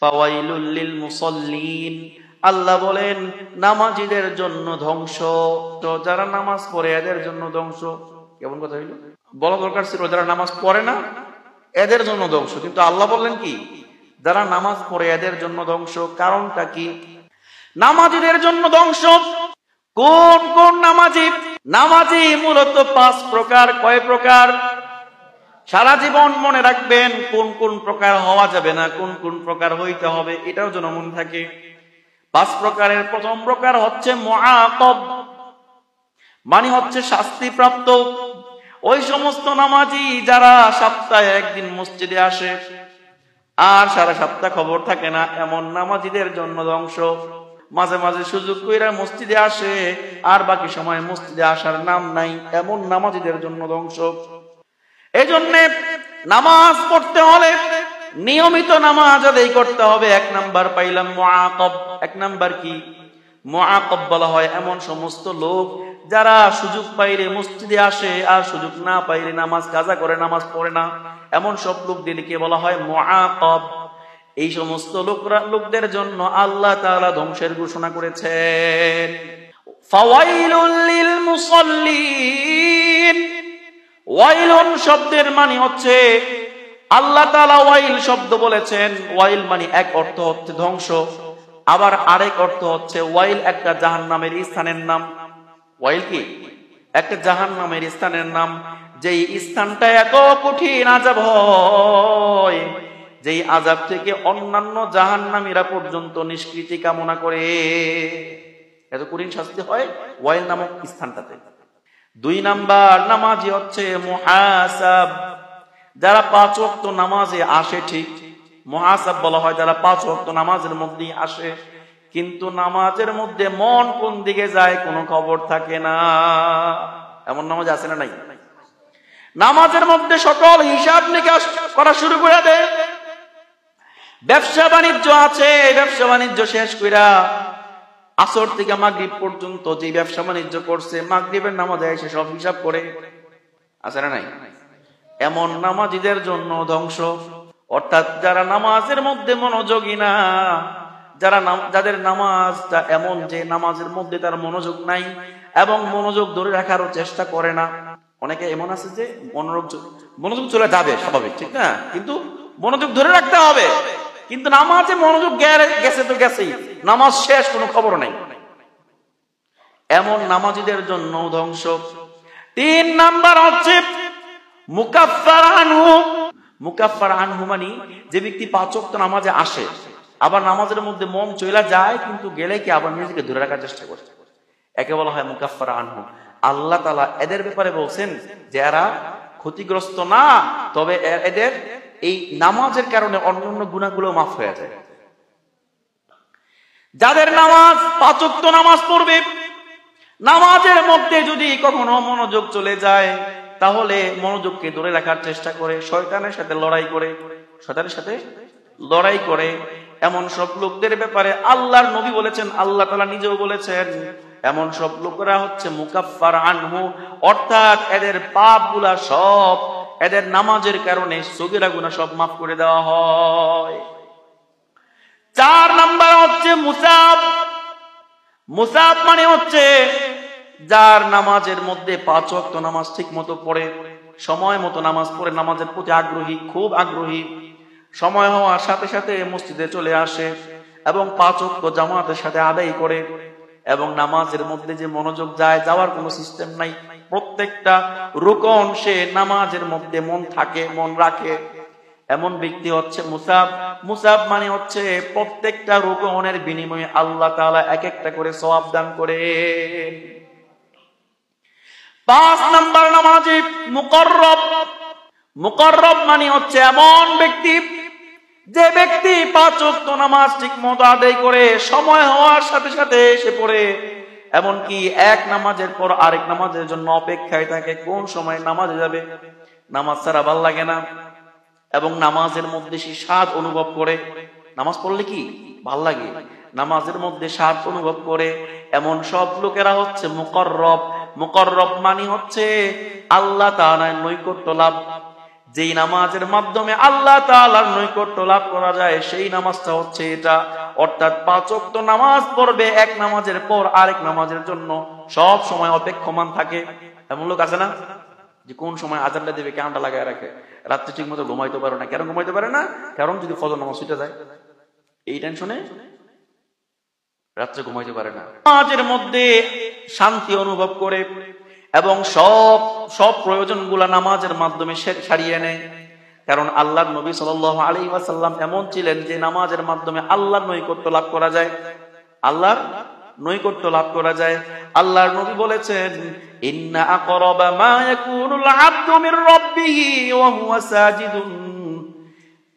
ফাওয়াইলুল লিল মুসাল্লিন, আল্লাহ বলেন নামাজীদের জন্য ধ্বংস। তো যারা নামাজ পড়ে এদের জন্য ধ্বংস। কেমন কথা হইল? বলা দরকার ছিল যারা নামাজ পড়ে না এদের জন্য ধ্বংস, কিন্তু আল্লাহ বললেন কি যারা নামাজ পড়ে এদের জন্য ধ্বংস। কারণটা কি? নামাজীদের জন্য ধ্বংস। কোন কোন নামাজি? নামাজি মূলত 5 প্রকার। কয় প্রকার? সারা জীবন মনে রাখবেন কোন কোন প্রকার হওয়া যাবে না, কোন কোন প্রকার হইতে হবে, এটাও যেন মনে থাকে। 5 প্রকারের প্রথম প্রকার হচ্ছে মুআকাব, মানে হচ্ছে শাস্তিপ্রাপ্ত। ওই সমস্ত নামাজি যারা সপ্তাহে একদিন মসজিদে আসে আর সারা সপ্তাহ খবর থাকে না, এমন নামাজিদের জন্য ধ্বংস। মাঝে মাঝে সুযোগ কইরা মসজিদে আসে আর বাকি সময় মসজিদে আসার নাম নাই, এমন নামাজিদের জন্য ধ্বংস। এই জন্য নামাজ পড়তে হলে নিয়মিত নামাজ আদায় করতে হবে। 1 নাম্বার পাইলাম মুআকাব। 1 নাম্বার কি? মুআকাব বলা হয় এমন সমস্ত লোক যারা সুযোগ পাইলে মসজিদে আসে আর সুযোগ না পাইলে নামাজ কাজা করে, নামাজ পড়ে না, এমন সব লোকদেরকে বলা হয় মুআকাব। এই সমস্ত লোকদের জন্য আল্লাহ তাআলা ধ্বংসের ঘোষণা করেছেন। ফাওয়াইলুল লিল মুসাল্লিন, ওয়াইলুন শব্দের মানে হচ্ছে আল্লাহ তাআলা ওয়াইল শব্দ বলেছেন। ওয়াইল মানে এক অর্থ হচ্ছে ধ্বংস, আবার আরেক অর্থ হচ্ছে ওয়াইল একটা জাহান্নামের স্থানের নাম। ওয়াইল কি? একটা জাহান্নামের স্থানের নাম, যেই স্থানটা এত কঠিন আযাব হয়, যেই আযাব থেকে অন্যান্য জাহান্নামীরা পর্যন্ত নিষ্কৃতি কামনা করে, এত কঠিন শাস্তি হয় ওয়াইল নামক স্থানটাতে। 2 নাম্বার নামাজি হচ্ছে মুহাসাব, যারা 5 ওয়াক্ত নামাজে আসে। ঠিক মুহাসাব বলা হয় যারা 5 ওয়াক্ত নামাজের মধ্যেই আসে, কিন্তু নামাজের মধ্যে মন কোন দিকে যায় কোনো খবর থাকে না। এমন নামাজ আছে না নাই? নামাজের মধ্যে সকল হিসাব নিকাশ করা শুরু করে দেয়। ব্যবসা বাণিজ্য আছে, ব্যবসা বাণিজ্য শেষ কইরা আসর থেকে মাগরিব পর্যন্ত যে ব্যবসা বাণিজ্য করছে, মাগরিবের নামাজে এসে সব হিসাব করে। আছে না নাই? এমন নামাজীদের জন্য ধ্বংস। অর্থাৎ যারা নামাজের মধ্যে মনোযোগী না, যাদের নামাজটা এমন যে নামাজের মধ্যে তার মনোযোগ নাই এবং মনোযোগ ধরে রাখারও চেষ্টা করে না। অনেকে এমন আছে যে মনোযোগ চলে যাবে স্বাভাবিক, ঠিক না, কিন্তু মনোযোগ ধরে রাখতে হবে। কিন্তু নামাজে মনোযোগ গেছে তো গেছেই, নামাজ শেষ, কোনো খবর নাই। এমন নামাজীদের জন্য ধ্বংস। 3 নাম্বার হচ্ছে মুকাফফার আনহু। মুকাফফার আনহু মানে যে ব্যক্তি 5 ওয়াক্ত নামাজে আসে আবার নামাজের মধ্যে মন চলে যায়, কিন্তু গেলে কি আবার নিজেকে ধরে রাখার চেষ্টা করে, একে বলা হয় মুকাফফার আনহু। আল্লাহ তাআলা এদের ব্যাপারে বলছেন যে এরা ক্ষতিগ্রস্ত না, তবে এদের এই নামাজের কারণে অন্যান্য গুনাহগুলো মাফ হয়ে যায়। যাদের নামাজ 5 ওয়াক্ত নামাজ পড়বে, নামাজের মধ্যে যদি কখনো মনোযোগ চলে যায় তাহলে মনোযোগকে ধরে রাখার চেষ্টা করে, শয়তানের সাথে লড়াই করে, এমন সব লোকদের ব্যাপারে আল্লাহর নবী বলেছেন, আল্লাহ তাআলা নিজেও বলেছেন, এমন সব লোকেরা হচ্ছে মুকাফফার আনহু, অর্থাৎ এদের পাপগুলা সব এদের নামাজের কারণে সগীরা গুনাহ সব মাফ করে দেওয়া হয়। 4 নাম্বার হচ্ছে মুসাব। মুসাব মানে হচ্ছে যার নামাজের মধ্যে 5 ওয়াক্ত নামাজ ঠিক মতো পড়ে, সময় মতো নামাজ পড়ে, নামাজের প্রতি আগ্রহী, খুব আগ্রহী, সময় হওয়ার সাথে সাথে মসজিদে চলে আসে এবং 5 ওয়াক্ত জামাতের সাথে আদায় করে, এবং নামাজের মধ্যে যে মনোযোগ যাওয়ার কোনো সিস্টেম নাই, প্রত্যেকটা রুকন সে নামাজের মধ্যে মন রাখে, এমন ব্যক্তি হচ্ছে মুসাব। মুসাব মানে হচ্ছে প্রত্যেকটা রুকনের বিনিময়ে আল্লাহ তাআলা এক একটা করে সওয়াব দান করে। 5 নাম্বার নামাজি মুকাররব। মুকাররব মানে হচ্ছে এমন ব্যক্তি যে ব্যক্তি 5 ওয়াক্ত নামাজ ঠিকমতো আদায় করে, সময় হওয়ার সাথে সাথে এসে পড়ে, এমনকি এক নামাজের পর আরেক নামাজের জন্য অপেক্ষায় থাকে, কোন সময় নামাজে যাবে। নামাজ ছাড়া ভাল লাগে না এবং নামাজের মধ্যে সে স্বাদ অনুভব করে। নামাজ পড়লে কি ভাল লাগে, নামাজের মধ্যে স্বাদ অনুভব করে, এমন সব লোকেরা হচ্ছে মুকাররব। মুকাররব মানে হচ্ছে আল্লাহ তাআলার নৈকট্য লাভ। যেই নামাজের মাধ্যমে আল্লাহ তাআলার নৈকট্য লাভ করা যায় সেই নামাজটা হচ্ছে এটা। অর্থাৎ 5 ওয়াক্ত নামাজ পড়বে, এক নামাজের পর আরেক নামাজের জন্য সব সময় অপেক্ষমান থাকে। এমন লোক আছে না যে কোন সময় আজানটা দেবে ক্যালেন্ডার লাগায় রাখে, রাত্রে ঠিক মতো ঘুমাইতে পারে না। কেন ঘুমাইতে পারে না? কারণ যদি ফজর নামাজ ছুটে যায়, এই টেনশনে রাত্রে ঘুমাইতে পারে না। নামাজের মধ্যে শান্তি অনুভব করে এবং সব প্রয়োজনগুলা নামাজের মাধ্যমে সারিয়ে নেয়। কারণ আল্লাহর নবী সাল্লাল্লাহু আলাইহি ওয়াসাল্লাম এমন ছিলেন যে নামাজের মাধ্যমে আল্লাহর নৈকট্য লাভ করা যায়, আল্লাহর নৈকট্য লাভ করা যায়। আল্লাহর নবী বলেছেন, ইন্না আকরাবা মা ইয়াকুনুল আবদু মির রাব্বিহি ওয়া হুয়া সাজিদুন।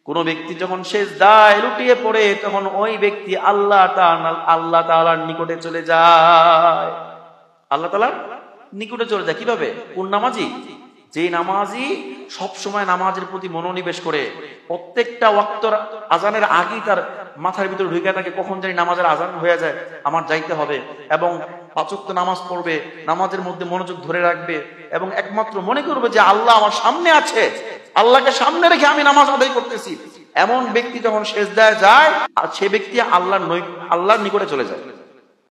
কোন ব্যক্তি যখন সিজদায় লুটিয়ে পড়ে তখন ওই ব্যক্তি আল্লাহ তাআলার নিকটে চলে যায়। আল্লাহ তাআলার নিকটে চলে যায় কিভাবে? কোন নামাজি? যে নামাজি সব সময় নামাজের প্রতি মনোনিবেশ করে, প্রত্যেকটা ওয়াক্তর আজানের আগেই তার মাথার ভিতরে ঢুকে থাকে কখন জানি নামাজের আজান হয়ে যায়, আমার যাইতে হবে, এবং 5 ওয়াক্ত নামাজ পড়বে, নামাজের মধ্যে মনোযোগ ধরে রাখবে এবং একমাত্র মনে করবে যে আল্লাহ আমার সামনে আছে, আল্লাহকে সামনে রেখে আমি নামাজ আদায় করতেছি। এমন ব্যক্তি যখন সিজদায় যায় আর সে ব্যক্তি আল্লাহর নিকটে চলে যায়।